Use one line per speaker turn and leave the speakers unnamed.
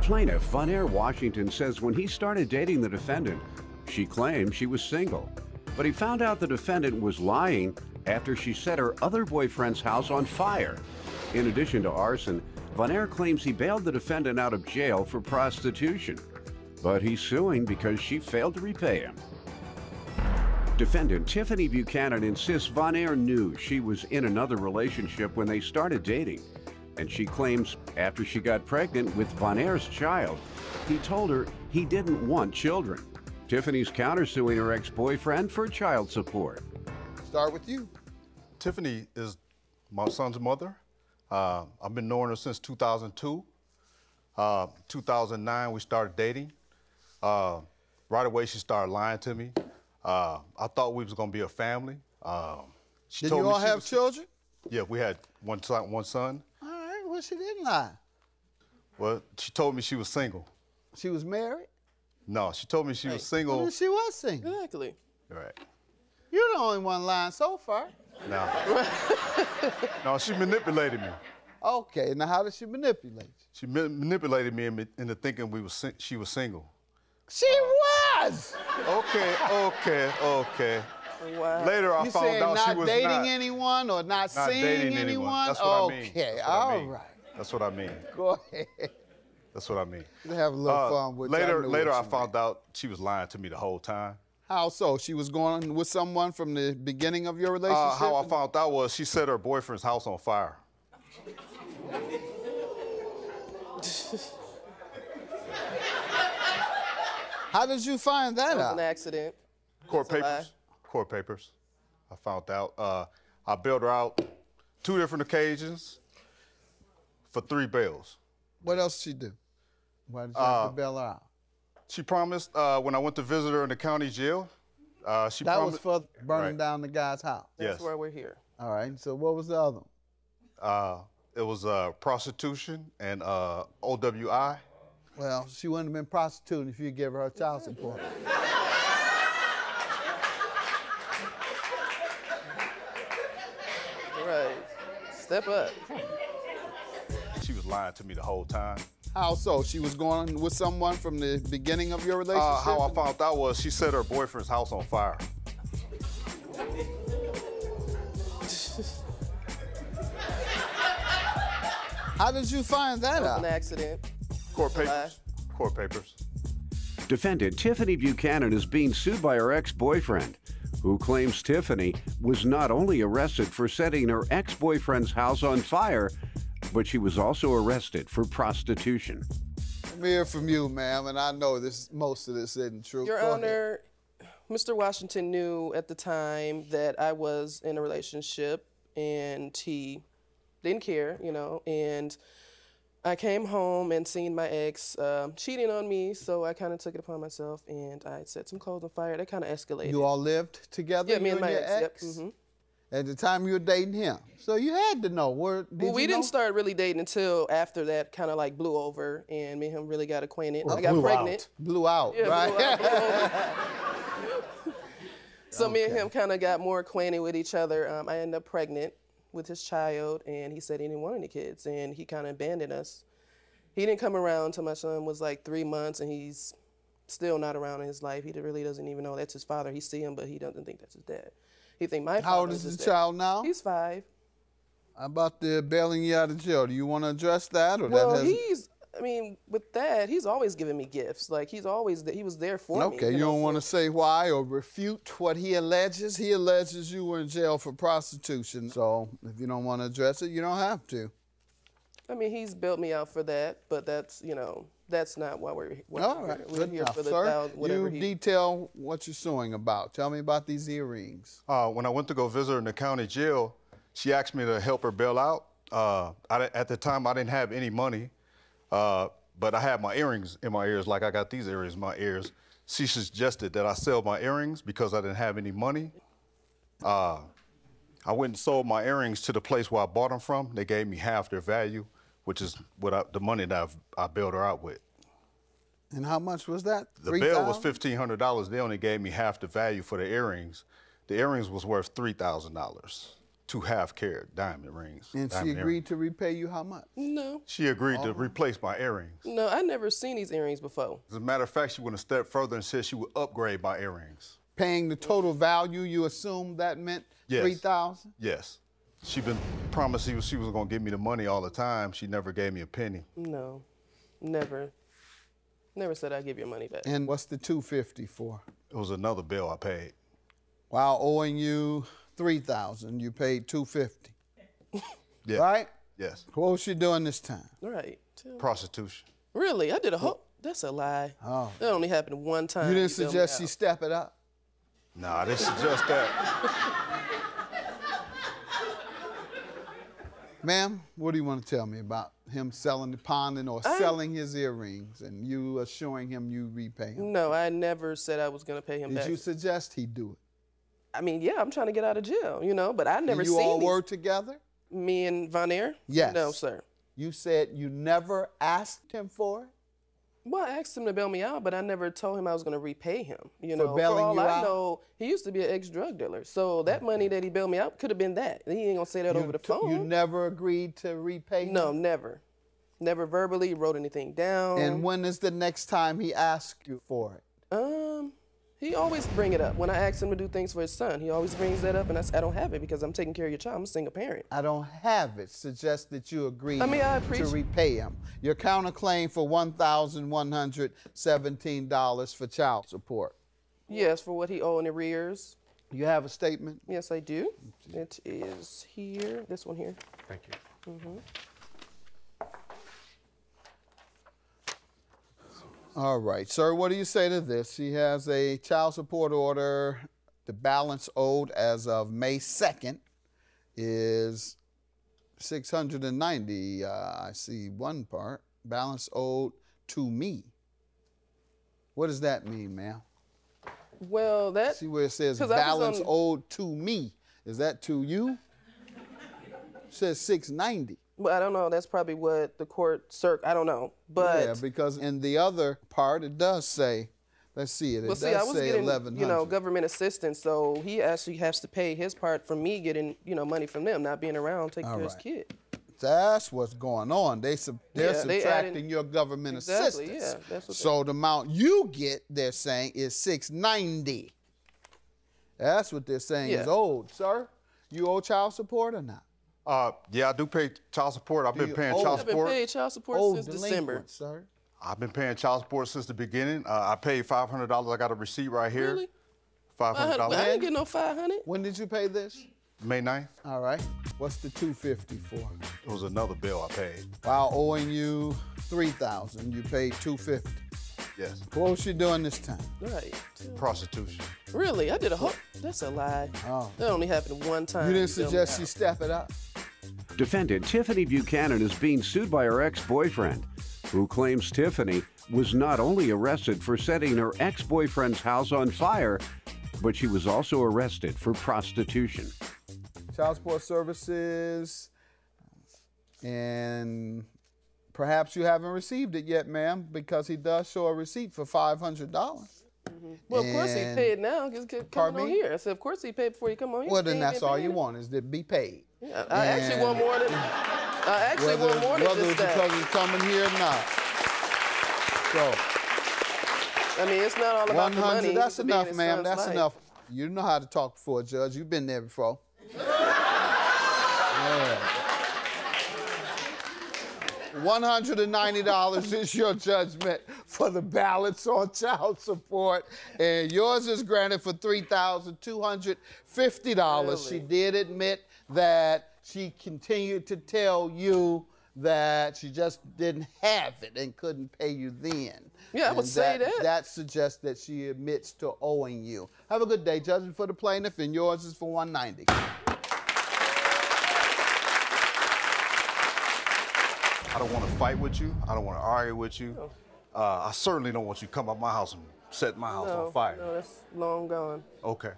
Plaintiff Von Washington says when he started dating the defendant, she claimed she was single. But he found out the defendant was lying after she set her other boyfriend's house on fire. In addition to arson, Von claims he bailed the defendant out of jail for prostitution. But he's suing because she failed to repay him. Defendant Tiffany Buchanan insists Von knew she was in another relationship when they started dating. And she claims after she got pregnant with Von child, he told her he didn't want children. Tiffany's countersuing her ex-boyfriend for child support.
Start with you.
Tiffany is my son's mother. I've been knowing her since 2002. 2009, we started dating. Right away, she started lying to me. I thought we was gonna be a family.
Did you all have children?
Yeah, we had one son.
All right, well, she didn't lie.
Well, she told me she was single.
She was married?
No, she told me she was single.
Well, she was single.
Exactly.
Right.
You're the only one lying so far.
No. No, she manipulated me.
Okay, now how did she manipulate you?
She manipulated me into thinking she was single.
She was!
Okay.
Wow.
Later, I found out she was
not dating anyone or not seeing anyone?
That's what I mean.
Okay, all right.
That's what I mean.
Go ahead.
That's what I mean.
Have a little fun with
Later, I found out she was lying to me the whole time.
How so? She was going with someone from the beginning of your relationship?
How I found out was she set her boyfriend's house on fire.
How did you find that out?
It was an accident.
Court papers. I found out. I bailed her out 2 different occasions for 3 bails.
What else did she do? Why did you have to bail her out?
She promised when I went to visit her in the county jail. That
was for burning down the guy's house.
That's why we're here.
All right. So what was the other one?
It was prostitution and OWI.
Well, she wouldn't have been prostituting if you gave her child support.
Right. Step up.
She was lying to me the whole time.
How so? She was going with someone from the beginning of your relationship?
How I found out was she set her boyfriend's house on fire.
How did you find that out?
An accident.
Court papers.
Defendant Tiffany Buchanan is being sued by her ex-boyfriend, who claims Tiffany was not only arrested for setting her ex-boyfriend's house on fire, but she was also arrested for prostitution.
Let me hear from you, ma'am, and I know most of this isn't true.
Your Honor, Mr. Washington knew at the time that I was in a relationship, and he didn't care, and I came home and seen my ex cheating on me, so I kind of took it upon myself, and I set some clothes on fire. That kind of escalated.
You all lived together?
Yeah, me and my
your
ex. Yep. Mm-hmm.
At the time you were dating him. So you had to know.
We didn't start really dating until after that kind of like blew over, and me and him really got acquainted. I got pregnant.
Blew out,
yeah,
right?
Blew out. So me and him kind of got more acquainted with each other. I ended up pregnant with his child, and he said he didn't want any kids, and he kind of abandoned us. He didn't come around until my son was like 3 months, and he's still not around in his life. He really doesn't even know that's his father. He see him, but he doesn't think that's his dad. He think my father.
How old is the child now?
He's 5.
How about the bailing you out of jail? Do you want to address that? Or
well,
that
with that, he's always giving me gifts. Like, he was there for me.
Okay, you don't want to say why or refute what he alleges? He alleges you were in jail for prostitution. So if you don't want to address it, you don't have to.
I mean, he's built me out for that, but that's, that's not why we're
All right,
we're here for the
sir,
whatever
you detail what you're suing about. Tell me about these earrings.
When I went to go visit her in the county jail, she asked me to help her bail out. At the time, I didn't have any money, but I had my earrings in my ears, like I got these earrings in my ears. She suggested that I sell my earrings because I didn't have any money. I went and sold my earrings to the place where I bought them from. They gave me half their value, which is the money that I bailed her out with.
And how much was that?
The bail was $1,500. They only gave me half the value for the earrings. The earrings was worth $3,000. 2 half-carat diamond rings.
And she
diamond
agreed to repay you how much?
No.
She agreed to replace my earrings.
No, I never seen these earrings before.
As a matter of fact, she went a step further and said she would upgrade my earrings.
Paying the total value, you assume that meant
Yes.
$3,000?
Yes. She been promised she was gonna give me the money all the time. She never gave me a penny.
No, never. Never said I'd give your money back.
And what's the $250 for?
It was another bill I paid.
While owing you $3,000, you paid $250.
Yeah.
Right?
Yes.
What was she doing this time?
Right.
Prostitution.
Really? I did a whole. That's a lie.
Oh.
That only happened one time.
You didn't
bailed me
suggest she
out.
step it up?
Nah, I didn't suggest that.
Ma'am, what do you want to tell me about him selling the pawning or selling his earrings and you assuring him you repay him?
No, I never said I was going to pay him back.
Did you suggest he do it?
I mean, yeah, I'm trying to get out of jail, you know, but I never
And you
seen
all
these.
were together?
Me and Von Air?
Yes.
No, sir.
You said you never asked him for it?
Well, I asked him to bail me out, but I never told him I was going to repay him. You know,
bailing
for all
you
I
out?
know, he used to be an ex-drug dealer. So that money that he bailed me out could have been that. He ain't going to say that over the phone.
You never agreed to repay him?
No, never. Never verbally wrote anything down.
And when is the next time he asked you for it?
He always bring it up. When I ask him to do things for his son, he always brings that up, and I don't have it because I'm taking care of your child. I'm a single parent.
I don't have it. Suggest that you agreed
I mean, I
to
appreciate-
repay him. Your counterclaim for $1,117 for child support.
Yes, for what he owed in arrears.
You have a statement?
Yes, I do. It is here, this one here.
Thank you.
All right, sir, what do you say to this? He has a child support order. The balance owed as of May 2nd is $690. I see one part. Balance owed to me. What does that mean, ma'am?
Well, that...
See where it says
'cause I was
balance
on-
owed to me. Is that to you? It says $690.
Well, I don't know. That's probably what the court I don't know. But
Yeah, because in the other part it does say, let's see it. It
well,
does
see, I was
say
getting,
$1,100.
government assistance, so he actually has to pay his part from me getting, money from them, not being around taking care of his
right.
kid.
That's what's going on. They're
they
subtracting
added-
your government
Exactly,
assistance.
yeah, that's what
So the amount you get, they're saying, is $690. That's what they're saying is
Yeah.
owed, sir. You owe child support or not?
Yeah, I do pay child support. I've been
you
paying
owe-
child
I've been
support.
paying child support
Owe
since December.
delinquent, sir.
I've been paying child support since the beginning. I paid $500. I got a receipt right here.
Really?
$500.
I didn't get no 500.
When did you pay this?
May 9th.
All right. What's the $250 for?
It was another bill I paid.
While owing you $3,000, you paid $250.
Yes.
What was she doing this time?
Right.
Prostitution.
Really? I did a whole... That's a lie.
Oh.
That only happened one time.
You didn't
bailed me
suggest
out.
she step it up?
Defendant Tiffany Buchanan is being sued by her ex-boyfriend, who claims Tiffany was not only arrested for setting her ex-boyfriend's house on fire, but she was also arrested for prostitution.
Child support services, and perhaps you haven't received it yet, ma'am, because he does show a receipt for $500.
Well, of course he
And-
paid now. Just
Pardon
coming on
me?
here. I said, of course he paid before you come on here.
Well,
He
then
ain't
that's
been
all you
paying it.
want, is to be paid.
Yeah, I actually want more than. I actually want more than
whether
just
it's
that.
because he's coming here or not. So,
I mean, it's not all about the money.
100, that's
it's being
enough,
his
ma'am.
son's
That's
life.
enough. You know how to talk before a judge. You've been there before. Yeah. $190 is your judgment for the balance on child support, and yours is granted for $3,250.
Really?
She did admit that she continued to tell you that she just didn't have it and couldn't pay you then.
Yeah, I would
And
say that.
That suggests that she admits to owing you. Have a good day. Judgment for the plaintiff, and yours is for $190.
I don't want to fight with you. I don't want to argue with you. I certainly don't want you to come up my house and set my house on fire.
No, that's long gone.
Okay.